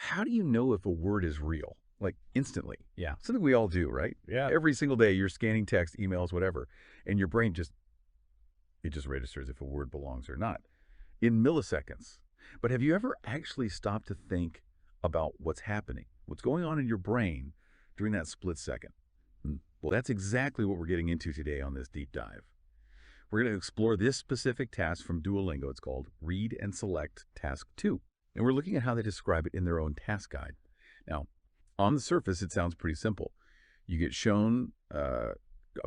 How do you know if a word is real? Like instantly. Yeah. Something we all do, right? Yeah. Every single day you're scanning text, emails, whatever, and your brain just registers if a word belongs or not in milliseconds. But have you ever actually stopped to think about what's happening? What's going on in your brain during that split second? Well, that's exactly what we're getting into today on this deep dive. We're going to explore this specific task from Duolingo. It's called Read and Select Task 2. And we're looking at how they describe it in their own task guide. Now, on the surface, it sounds pretty simple. You get shown a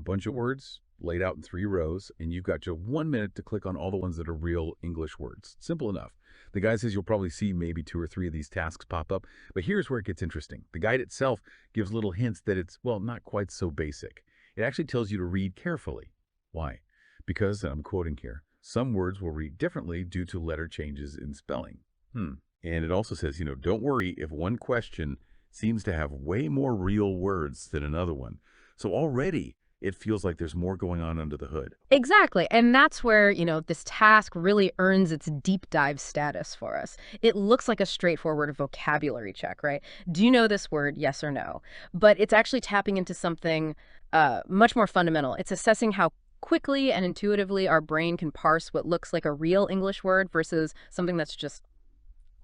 bunch of words laid out in 3 rows, and you've got just 1 minute to click on all the ones that are real English words. Simple enough. The guide says you'll probably see maybe 2 or 3 of these tasks pop up, but here's where it gets interesting. The guide itself gives little hints that it's, well, not quite so basic. It actually tells you to read carefully. Why? Because, and I'm quoting here, some words will read differently due to letter changes in spelling. And it also says, don't worry if one question seems to have way more real words than another one. So already it feels like there's more going on under the hood. Exactly. And that's where, this task really earns its deep dive status for us. It looks like a straightforward vocabulary check, right? Do you know this word? Yes or no? But it's actually tapping into something much more fundamental. It's assessing how quickly and intuitively our brain can parse what looks like a real English word versus something that's just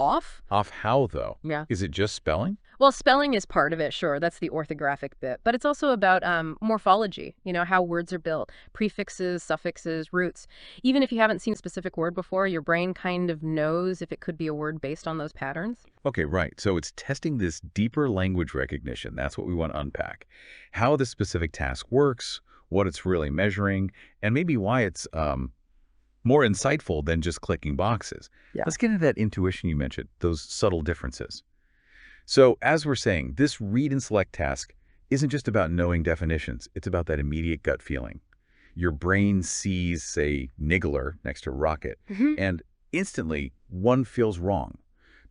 off. Off how, though? Yeah. Is it just spelling? Well, spelling is part of it, sure. That's the orthographic bit. But it's also about morphology, how words are built, prefixes, suffixes, roots. Even if you haven't seen a specific word before, your brain kind of knows if it could be a word based on those patterns. Okay, right. So it's testing this deeper language recognition. That's what we want to unpack. How the specific task works, what it's really measuring, and maybe why it's more insightful than just clicking boxes. Yeah. Let's get into that intuition you mentioned, those subtle differences. So as we're saying, this read and select task isn't just about knowing definitions. It's about that immediate gut feeling. Your brain sees, say, niggler next to rocket, and instantly one feels wrong.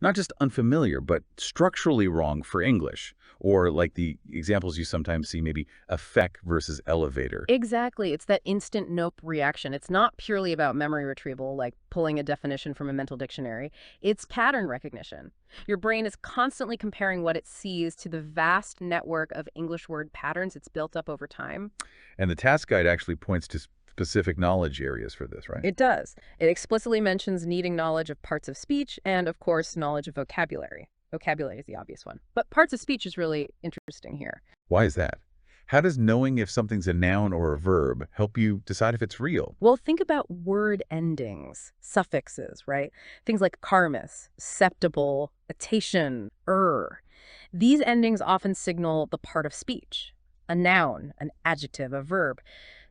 Not just unfamiliar, but structurally wrong for English. Or like the examples you sometimes see, maybe effect versus elevator. Exactly. It's that instant nope reaction. It's not purely about memory retrieval, like pulling a definition from a mental dictionary. It's pattern recognition. Your brain is constantly comparing what it sees to the vast network of English word patterns it's built up over time. And the task guide actually points to specific knowledge areas for this, right? It does. It explicitly mentions needing knowledge of parts of speech and, of course, knowledge of vocabulary. Vocabulary is the obvious one. But parts of speech is really interesting here. Why is that? How does knowing if something's a noun or a verb help you decide if it's real? Well, think about word endings, suffixes, right? Things like karmis, septible, atation, These endings often signal the part of speech, a noun, an adjective, a verb.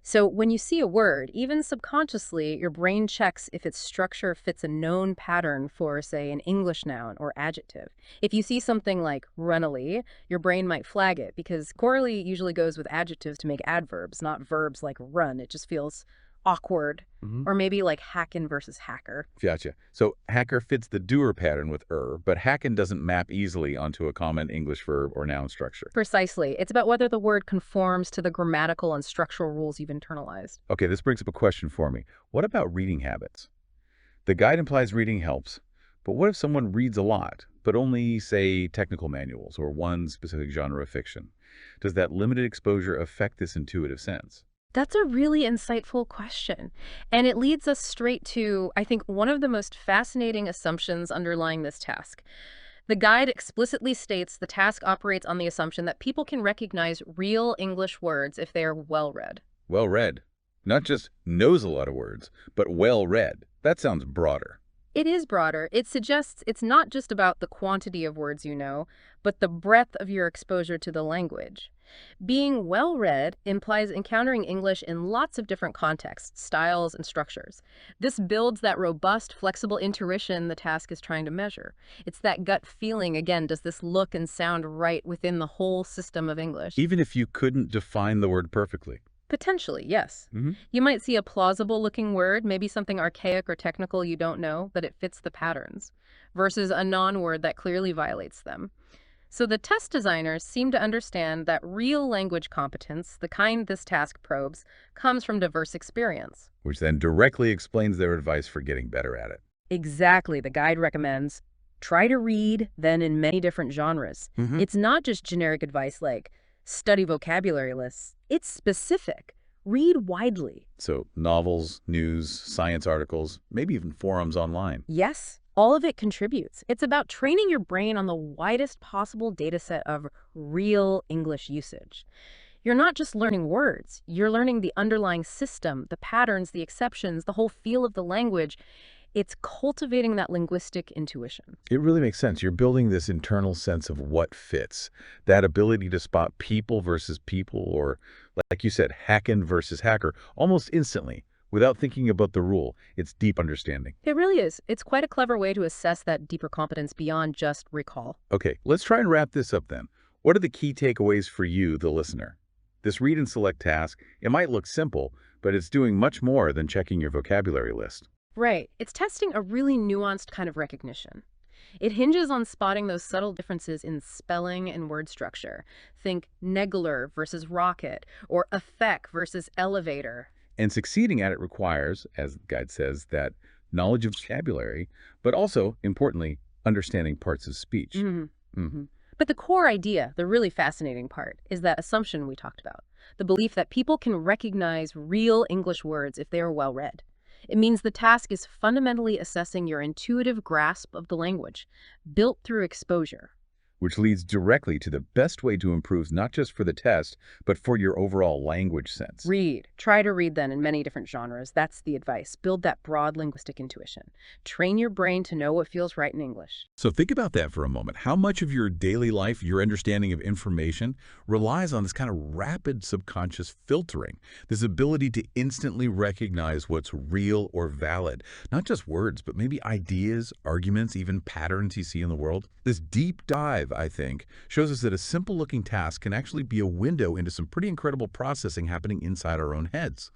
So when you see a word, even subconsciously, your brain checks if its structure fits a known pattern for, say, an English noun or adjective. If you see something like runnily, your brain might flag it because correlate usually goes with adjectives to make adverbs, not verbs like run. It just feels awkward. Or maybe like hackin versus hacker. Gotcha. So hacker fits the doer pattern with but hackin doesn't map easily onto a common English verb or noun structure. Precisely. It's about whether the word conforms to the grammatical and structural rules you've internalized. Okay, this brings up a question for me. What about reading habits? The guide implies reading helps, but what if someone reads a lot, but only, say, technical manuals or one specific genre of fiction? Does that limited exposure affect this intuitive sense? That's a really insightful question. And it leads us straight to, I think, one of the most fascinating assumptions underlying this task. The guide explicitly states the task operates on the assumption that people can recognize real English words if they are well-read. Well-read. Not just knows a lot of words, but well-read. That sounds broader. It is broader. It suggests it's not just about the quantity of words you know, but the breadth of your exposure to the language. Being well-read implies encountering English in lots of different contexts, styles, and structures. This builds that robust, flexible intuition the task is trying to measure. It's that gut feeling, again, does this look and sound right within the whole system of English? Even if you couldn't define the word perfectly. Potentially, yes. You might see a plausible-looking word, maybe something archaic or technical you don't know, but it fits the patterns, versus a non-word that clearly violates them. So the test designers seem to understand that real language competence, the kind this task probes, comes from diverse experience. Which then directly explains their advice for getting better at it. Exactly. The guide recommends Try to read, then, in many different genres. Hmm. It's not just generic advice like study vocabulary lists. It's specific. Read widely. So novels, news, science articles, maybe even forums online. Yes, all of it contributes. It's about training your brain on the widest possible data set of real English usage. You're not just learning words, you're learning the underlying system, the patterns, the exceptions, the whole feel of the language. It's cultivating that linguistic intuition. It really makes sense. You're building this internal sense of what fits, that ability to spot people versus people, or like you said, hacken versus hacker, almost instantly, without thinking about the rule. It's deep understanding. It really is. It's quite a clever way to assess that deeper competence beyond just recall. Okay, let's try and wrap this up then. What are the key takeaways for you, the listener? This read and select task, it might look simple, but it's doing much more than checking your vocabulary list. Right. It's testing a really nuanced kind of recognition. It hinges on spotting those subtle differences in spelling and word structure. Think negler versus rocket, or effect versus elevator. And succeeding at it requires, as the guide says, that knowledge of vocabulary, but also, importantly, understanding parts of speech. Mm. But the core idea, the really fascinating part, is that assumption we talked about. The belief that people can recognize real English words if they are well read. It means the task is fundamentally assessing your intuitive grasp of the language, built through exposure. Which leads directly to the best way to improve not just for the test, but for your overall language sense. Read. Try to read then in many different genres. That's the advice. Build that broad linguistic intuition. Train your brain to know what feels right in English. So think about that for a moment. How much of your daily life, your understanding of information, relies on this kind of rapid subconscious filtering, this ability to instantly recognize what's real or valid, not just words, but maybe ideas, arguments, even patterns you see in the world. This deep dive, I think, shows us that a simple-looking task can actually be a window into some pretty incredible processing happening inside our own heads.